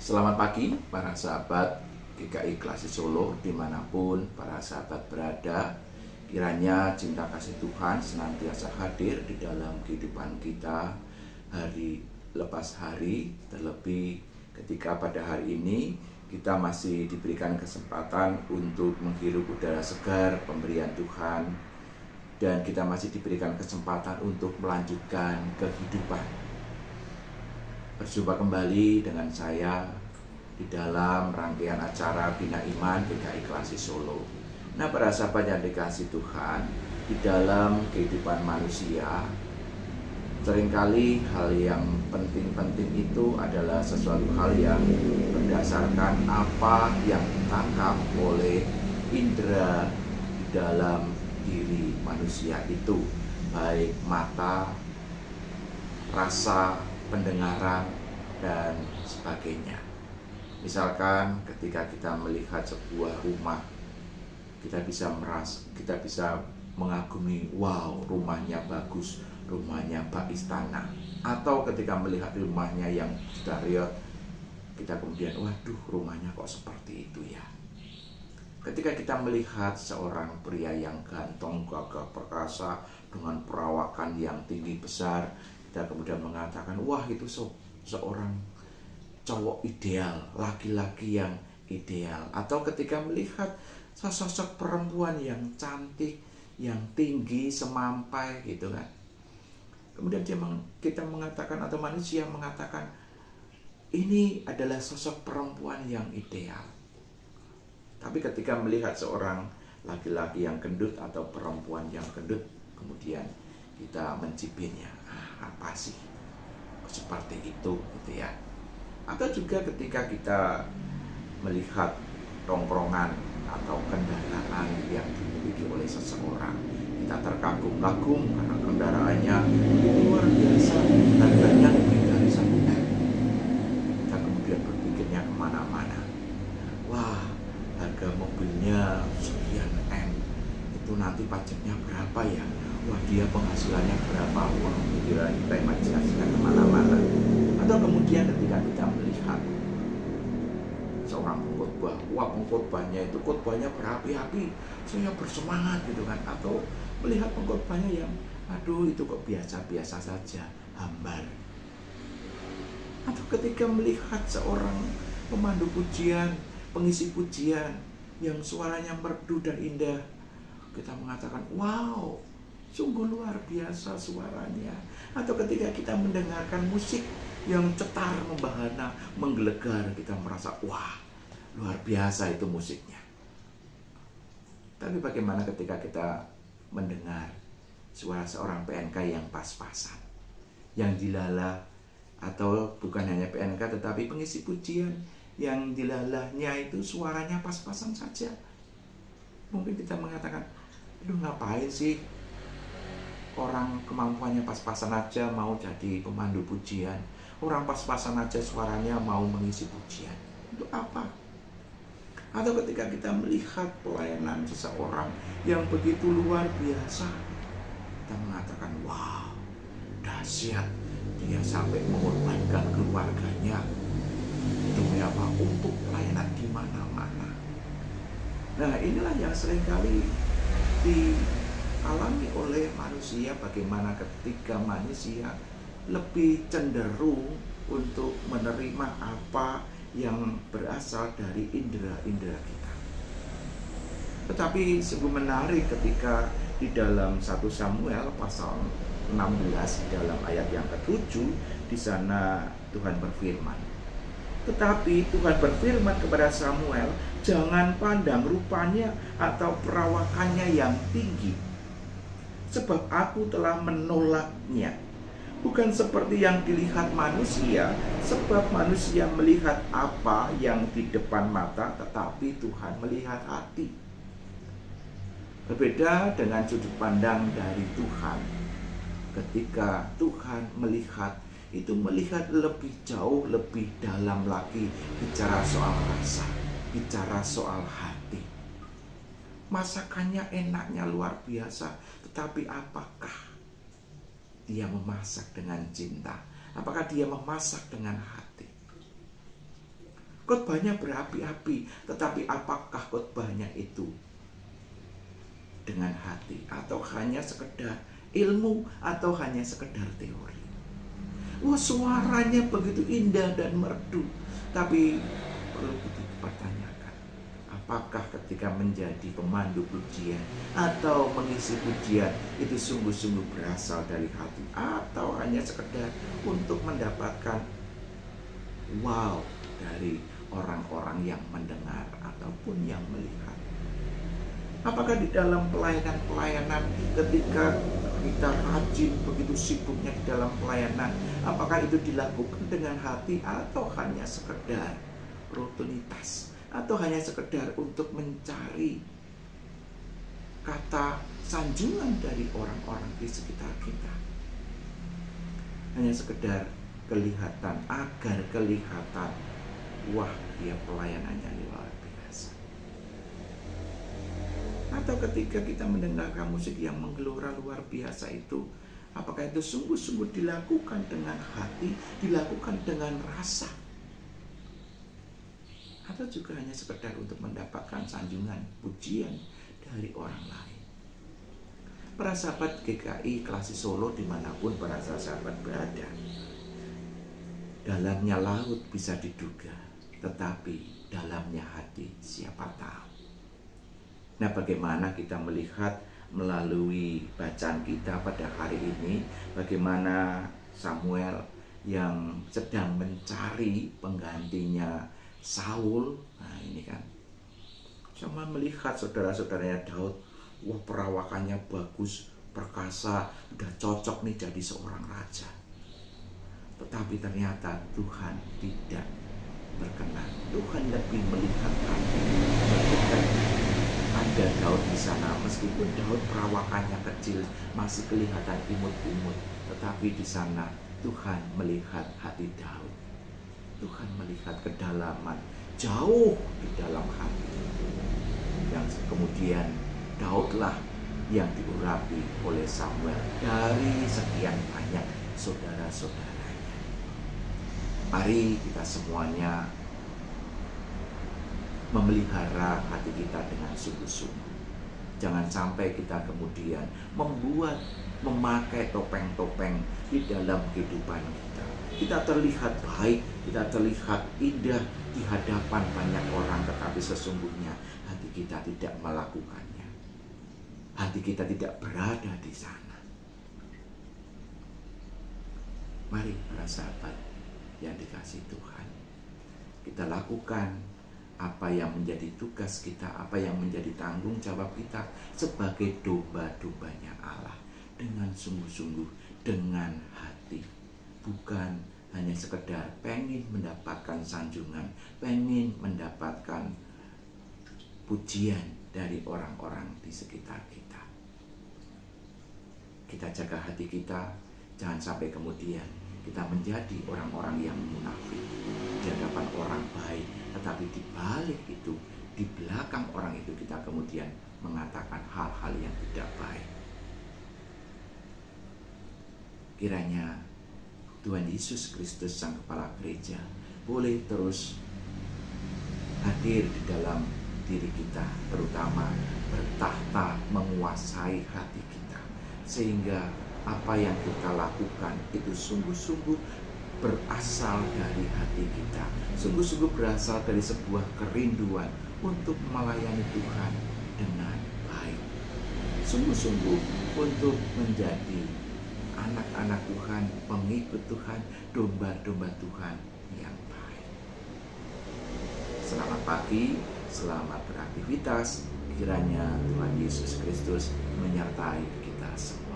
Selamat pagi para sahabat GKI Klasik Solo dimanapun para sahabat berada. Kiranya cinta kasih Tuhan senantiasa hadir di dalam kehidupan kita hari lepas hari. Terlebih ketika pada hari ini kita masih diberikan kesempatan untuk menghirup udara segar pemberian Tuhan. Dan kita masih diberikan kesempatan untuk melanjutkan kehidupan. Berjumpa kembali dengan saya di dalam rangkaian acara Bina Iman GKI Klasik Solo. Nah, para sahabat yang dikasihi Tuhan, di dalam kehidupan manusia, seringkali hal yang penting-penting itu adalah sesuatu hal yang berdasarkan apa yang ditangkap oleh indera di dalam diri manusia itu, baik mata, rasa, pendengaran, dan sebagainya. Misalkan ketika kita melihat sebuah rumah, kita bisa mengagumi, wow, rumahnya bagus, rumahnya bak istana. Atau ketika melihat rumahnya yang sudah reot, kita kemudian, waduh, rumahnya kok seperti itu ya. Ketika kita melihat seorang pria yang ganteng, gagah perkasa, dengan perawakan yang tinggi besar, kita kemudian mengatakan, wah, itu seorang cowok ideal, laki-laki yang ideal. Atau ketika melihat sosok perempuan yang cantik, yang tinggi, semampai gitu kan. Kemudian kita mengatakan, atau manusia mengatakan, ini adalah sosok perempuan yang ideal. Tapi ketika melihat seorang laki-laki yang gendut atau perempuan yang gendut, kemudian kita mencibirnya, apa sih seperti itu gitu ya. Atau juga ketika kita melihat tongkrongan atau kendaraan yang dimiliki oleh seseorang, kita terkagum-kagum karena kendaraannya luar biasa, harganya lebih dari 1 M. Kita kemudian berpikirnya kemana-mana, wah, harga mobilnya sekian M, itu nanti pajaknya berapa ya? Wah, dia penghasilannya berapa? Wah, kita imajinasikan kemana-mana. Atau kemudian ketika kita melihat seorang pengkhotbah, wah, pengkhotbahnya itu khotbahnya berapi-api, saya bersemangat gitu kan. Atau melihat pengkhotbahnya yang, aduh, itu kok biasa-biasa saja, hambar. Atau ketika melihat seorang pemandu pujian, pengisi pujian yang suaranya merdu dan indah, kita mengatakan, wow, sungguh luar biasa suaranya. Atau ketika kita mendengarkan musik yang cetar, membahana, menggelegar, kita merasa, wah, luar biasa itu musiknya. Tapi bagaimana ketika kita mendengar suara seorang PNK yang pas-pasan, yang dilala, atau bukan hanya PNK tetapi pengisi pujian yang dilalahnya itu suaranya pas-pasan saja. Mungkin kita mengatakan, aduh, ngapain sih orang kemampuannya pas-pasan aja mau jadi pemandu pujian, orang pas-pasan aja suaranya mau mengisi pujian, untuk apa? Atau ketika kita melihat pelayanan seseorang yang begitu luar biasa, kita mengatakan, wow, dahsyat, dia sampai mengorbankan keluarganya demi apa? Untuk pelayanan di mana-mana. Nah, inilah yang seringkali dialami oleh manusia, bagaimana ketika manusia lebih cenderung untuk menerima apa yang berasal dari indera-indera kita. Tetapi sungguh menarik ketika di dalam 1 Samuel pasal 16 dalam ayat yang ke-7, di sana Tuhan berfirman. Tetapi Tuhan berfirman kepada Samuel, jangan pandang rupanya atau perawakannya yang tinggi, sebab aku telah menolaknya. Bukan seperti yang dilihat manusia, sebab manusia melihat apa yang di depan mata, tetapi Tuhan melihat hati. Berbeda dengan sudut pandang dari Tuhan. Ketika Tuhan melihat, itu melihat lebih jauh, lebih dalam lagi, bicara soal rasa, bicara soal hati. Masakannya enaknya luar biasa, tetapi apakah dia memasak dengan cinta? Apakah dia memasak dengan hati? khotbahnya berapi-api, tetapi apakah khotbahnya itu dengan hati, atau hanya sekedar ilmu, atau hanya sekedar teori? Wah, suaranya begitu indah dan merdu, tapi perlu dipertanyakan, apakah ketika menjadi pemandu pujian atau mengisi pujian itu sungguh-sungguh berasal dari hati, atau hanya sekedar untuk mendapatkan wow dari orang-orang yang mendengar ataupun yang melihat? Apakah di dalam pelayanan-pelayanan, ketika kita rajin, begitu sibuknya di dalam pelayanan, apakah itu dilakukan dengan hati, atau hanya sekedar rutinitas, atau hanya sekedar untuk mencari kata sanjungan dari orang-orang di sekitar kita? Hanya sekedar kelihatan, agar kelihatan, wah, dia pelayanannya luar biasa. Atau ketika kita mendengarkan musik yang menggelora luar biasa itu, apakah itu sungguh-sungguh dilakukan dengan hati, dilakukan dengan rasa, atau juga hanya sekedar untuk mendapatkan sanjungan, pujian dari orang lain? Para sahabat GKI Klasik Solo dimanapun para sahabat berada, dalamnya laut bisa diduga, tetapi dalamnya hati siapa tahu. Nah, bagaimana kita melihat melalui bacaan kita pada hari ini, bagaimana Samuel yang sedang mencari penggantinya Saul. Nah, ini kan sama melihat saudara-saudaranya Daud, wah, perawakannya bagus, perkasa, udah cocok nih jadi seorang raja. Tetapi ternyata Tuhan tidak berkenan. Tuhan lebih melihat hati. Ada Daud di sana, meskipun Daud perawakannya kecil, masih kelihatan imut-imut, tetapi di sana Tuhan melihat hati Daud. Tuhan melihat kedalaman, jauh di dalam hati. Yang kemudian Daudlah yang diurapi oleh Samuel dari sekian banyak saudara-saudaranya. Mari kita semuanya memelihara hati kita dengan sungguh-sungguh. Jangan sampai kita kemudian memakai topeng-topeng di dalam kehidupan kita. Kita terlihat baik, kita terlihat indah di hadapan banyak orang, tetapi sesungguhnya hati kita tidak melakukannya. Hati kita tidak berada di sana. Mari para sahabat yang dikasihi Tuhan, kita lakukan apa yang menjadi tugas kita, apa yang menjadi tanggung jawab kita sebagai domba-dombanya Allah, dengan sungguh-sungguh, dengan hati. Bukan hanya sekedar pengen mendapatkan sanjungan, pengen mendapatkan pujian dari orang-orang di sekitar kita. Kita jaga hati kita, jangan sampai kemudian kita menjadi orang-orang yang munafik. Di hadapan orang baik, tetapi di balik itu, di belakang orang itu, kita kemudian mengatakan hal-hal yang tidak baik. Kiranya Tuhan Yesus Kristus Sang Kepala Gereja boleh terus hadir di dalam diri kita, terutama bertahta menguasai hati kita, sehingga apa yang kita lakukan itu sungguh-sungguh berasal dari hati kita, sungguh-sungguh berasal dari sebuah kerinduan untuk melayani Tuhan dengan baik, sungguh-sungguh untuk menjadi anak-anak Tuhan, pengikut Tuhan, domba-domba Tuhan yang baik. Selamat pagi, selamat beraktivitas. Kiranya Tuhan Yesus Kristus menyertai kita semua.